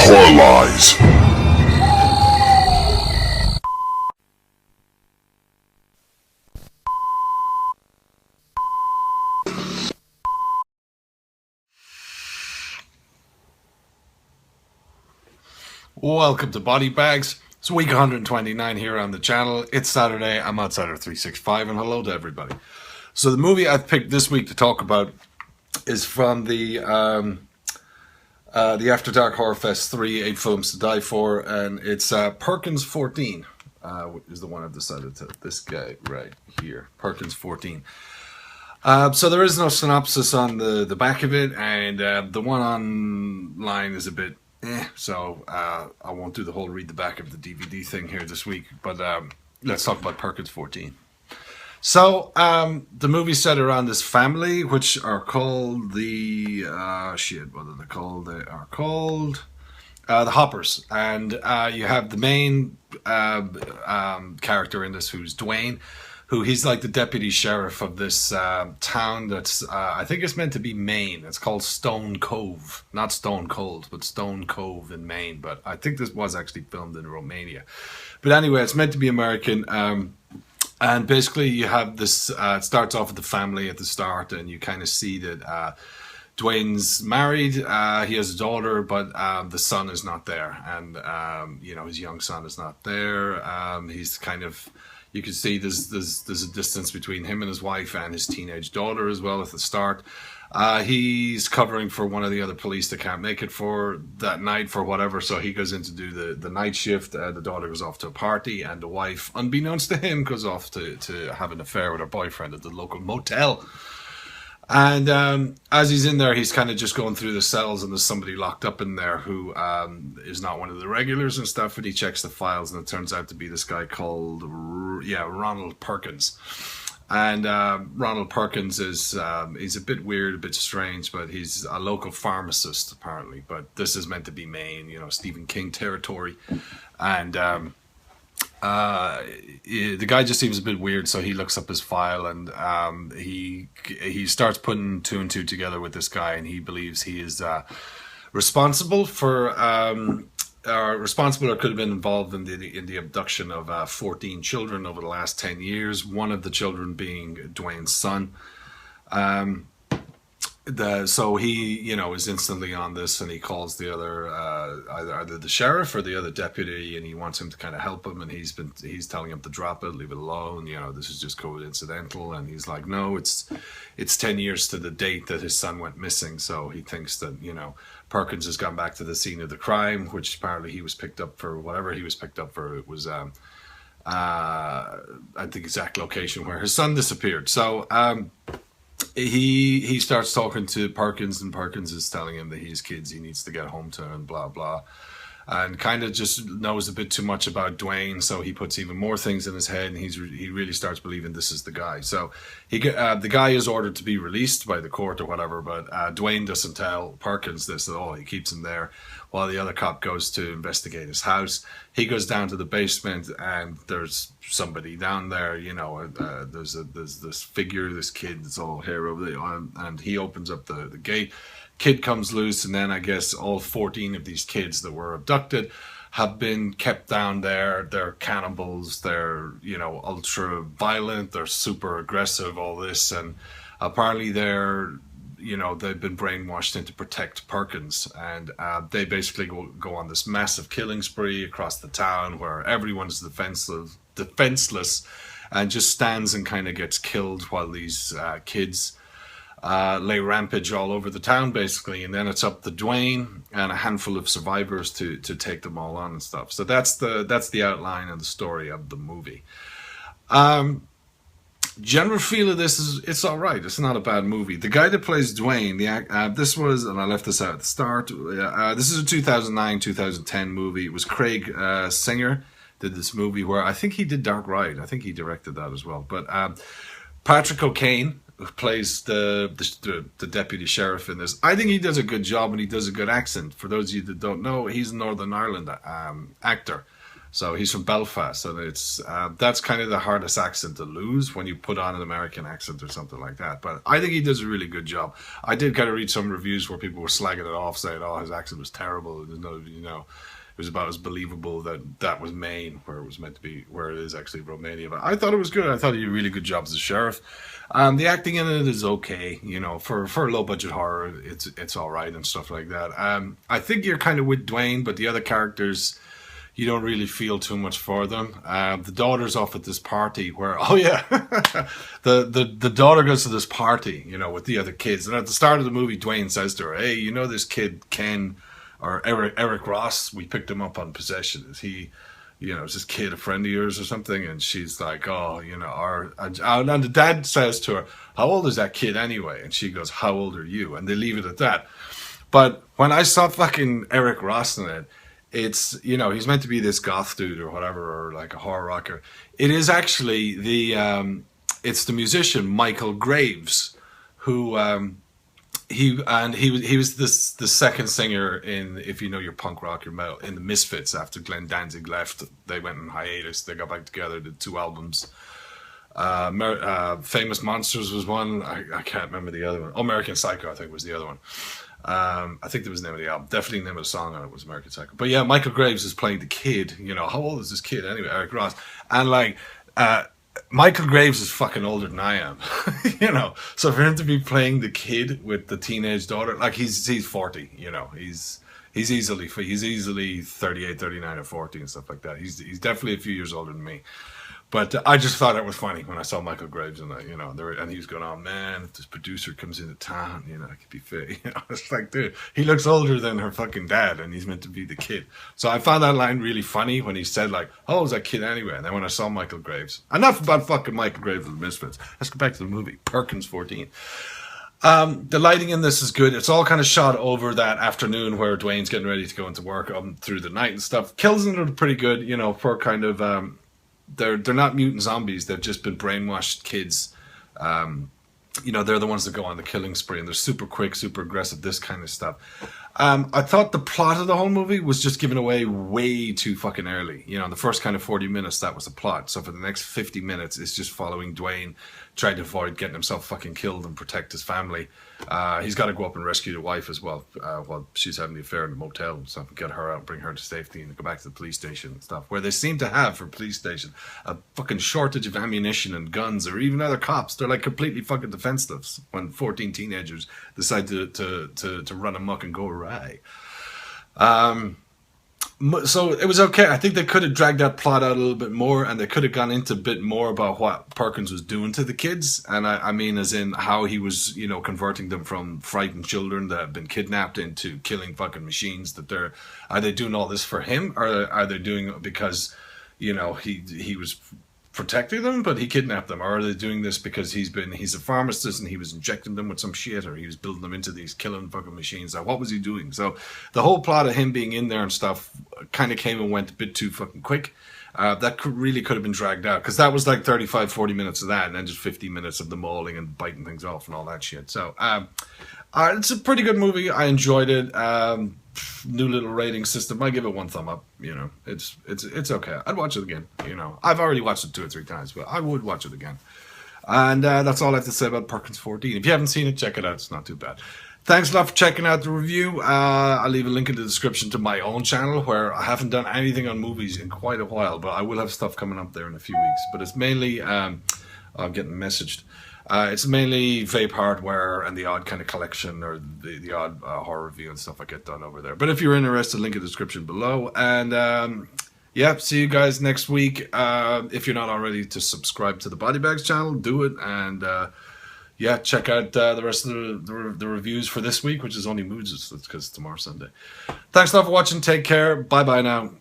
Horror Lies. Welcome to Body Bags. It's week 129 here on the channel. It's Saturday. I'm OUTSIDER365 and hello to everybody. So the movie I've picked this week to talk about is from the After Dark Horror Fest 3, 8 Films to Die For, and it's Perkins 14 is the one I've decided to, this guy right here, Perkins 14. So there is no synopsis on the back of it, and the one online is a bit so I won't do the whole read the back of the DVD thing here this week, but let's talk about Perkins 14. So the movie's set around this family, which are called the what are they called? They are called the Hoppers, and you have the main character in this, who's Dwayne, who he's like the deputy sheriff of this town that's, I think it's meant to be Maine. It's called Stone Cove. Not Stone Cold, but Stone Cove in Maine. But I think this was actually filmed in Romania. But anyway, it's meant to be American. And basically you have this, it starts off with the family at the start, and you kind of see that Dwayne's married. He has a daughter, but the son is not there. And, his young son is not there. He's kind of... You can see there's a distance between him and his wife and his teenage daughter as well at the start. He's covering for one of the other police that can't make it for that night for whatever, so he goes in to do the night shift. The daughter goes off to a party, and the wife, unbeknownst to him, goes off to have an affair with her boyfriend at the local motel. And as he's in there, he's kind of just going through the cells, and there's somebody locked up in there who is not one of the regulars and stuff, and he checks the files, and it turns out to be this guy called, Ronald Perkins. And Ronald Perkins is, he's a bit weird, a bit strange, but he's a local pharmacist, apparently. But this is meant to be Maine, Stephen King territory. And... the guy just seems a bit weird, so he looks up his file, and he starts putting two and two together with this guy, and he believes he is responsible or could have been involved in the abduction of 14 children over the last 10 years. One of the children being Dwayne's son. So he, is instantly on this, and he calls the other, either the sheriff or the other deputy, and he wants him to kind of help him, and he's telling him to drop it, leave it alone, this is just coincidental, and he's like, no, it's 10 years to the date that his son went missing, so he thinks that, Perkins has gone back to the scene of the crime, which apparently he was picked up for, whatever he was picked up for, it was, at the exact location where his son disappeared. So, he starts talking to Perkins, and Perkins is telling him that he has kids he needs to get home to, and blah blah, and kind of just knows a bit too much about Dwayne, so he puts even more things in his head, and he really starts believing this is the guy. So the guy is ordered to be released by the court or whatever, but Dwayne doesn't tell Perkins this at all. He keeps him there while the other cop goes to investigate his house. He goes down to the basement, and there's somebody down there, there's this figure, this kid that's all hair over the arm, and he opens up the gate. Kid comes loose, and then I guess all 14 of these kids that were abducted have been kept down there. They're cannibals, they're, ultra violent, they're super aggressive, all this, and apparently they're, they've been brainwashed into protect Perkins, and they basically go on this massive killing spree across the town where everyone's defenseless and just stands and kind of gets killed while these kids lay rampage all over the town, basically. And then it's up to Dwayne and a handful of survivors to take them all on and stuff. So that's the outline and the story of the movie. General feel of this is, it's all right. It's not a bad movie. The guy that plays Dwayne, this was, and I left this out at the start, this is a 2009-2010 movie. It was Craig Singer did this movie, where I think he did Dark Ride. I think he directed that as well. But Patrick O'Kane, who plays the deputy sheriff in this, I think he does a good job, and he does a good accent. For those of you that don't know, he's a Northern Ireland actor. So he's from Belfast, and it's that's kind of the hardest accent to lose when you put on an American accent or something like that. But I think he does a really good job. I did kind of read some reviews where people were slagging it off, saying, "Oh, his accent was terrible. There's no, it was about as believable that was Maine, where it was meant to be, where it is actually Romania." But I thought it was good. I thought he did a really good job as a sheriff. The acting in it is okay, for a low budget horror, it's all right and stuff like that. I think you're kind of with Dwayne, but the other characters, you don't really feel too much for them. The daughter's off at this party where, oh yeah, the daughter goes to this party, with the other kids. And at the start of the movie, Dwayne says to her, "Hey, this kid, Ken, or Eric Ross, we picked him up on possession. Is he, is this kid a friend of yours or something?" And she's like, "Oh, and the dad says to her, 'How old is that kid anyway?' And she goes, 'How old are you?' And they leave it at that. But when I saw fucking Eric Ross in it, it's, he's meant to be this goth dude or whatever, or like a horror rocker. It is actually it's the musician Michael Graves, who he was the second singer in, if you know your punk rock, your metal, in the Misfits. After Glenn Danzig left, they went on hiatus. They got back together, did 2 albums. Famous Monsters was one. I can't remember the other one. American Psycho, I think, was the other one. I think that was the name of the album. Definitely the name of the song on it was American Psycho. But yeah, Michael Graves is playing the kid. How old is this kid anyway? Eric Ross. And like, Michael Graves is fucking older than I am. So for him to be playing the kid with the teenage daughter, like he's 40. He's easily 38, 39, or 40 and stuff like that. He's definitely a few years older than me. But I just thought it was funny when I saw Michael Graves and and he was going, "Oh man, if this producer comes into town, it could be fit." It's like, dude, he looks older than her fucking dad, and he's meant to be the kid. So I found that line really funny when he said, like, "How old is that kid anyway?" And then when I saw Michael Graves, enough about fucking Michael Graves and the Misfits. Let's go back to the movie, Perkins 14. The lighting in this is good. It's all kind of shot over that afternoon where Dwayne's getting ready to go into work through the night and stuff. Kills in it are pretty good, for kind of they're not mutant zombies. They've just been brainwashed kids. They're the ones that go on the killing spree, and they're super quick, super aggressive, this kind of stuff. I thought the plot of the whole movie was just given away way too fucking early. The first kind of 40 minutes, that was the plot. So for the next 50 minutes, it's just following Dwayne trying to avoid getting himself fucking killed and protect his family. He's got to go up and rescue the wife as well, while she's having the affair in the motel and stuff, and get her out, bring her to safety, and go back to the police station and stuff, where they seem to have, for police station, a fucking shortage of ammunition and guns, or even other cops. They're like completely fucking defenseless when 14 teenagers decide to run amok and go awry. So it was okay. I think they could have dragged that plot out a little bit more, and they could have gone into a bit more about what Perkins was doing to the kids. And I mean, as in how he was, converting them from frightened children that have been kidnapped into killing fucking machines. Are they doing all this for him, or are they doing it because, he was protecting them, but he kidnapped them? Or are they doing this because he's a pharmacist and he was injecting them with some shit, or he was building them into these killing fucking machines? Like, what was he doing? So the whole plot of him being in there and stuff kind of came and went a bit too fucking quick. That really could have been dragged out, because that was like 35, 40 minutes of that, and then just 50 minutes of the mauling and biting things off and all that shit. So it's a pretty good movie. I enjoyed it. New little rating system. I give it 1 thumb up. It's okay. I'd watch it again. I've already watched it 2 or 3 times, but I would watch it again. And that's all I have to say about Perkins 14. If you haven't seen it, check it out. It's not too bad. Thanks a lot for checking out the review. I'll leave a link in the description to my own channel, where I haven't done anything on movies in quite a while, but I will have stuff coming up there in a few weeks. But it's mainly I'm getting messaged. It's mainly vape hardware and the odd kind of collection, or the odd horror review and stuff I get done over there. But if you're interested, link in the description below. And see you guys next week. If you're not already to subscribe to the Body Bags channel, do it. And check out the rest of the reviews for this week, which is only moods, because tomorrow's Sunday. Thanks a lot for watching. Take care. Bye-bye now.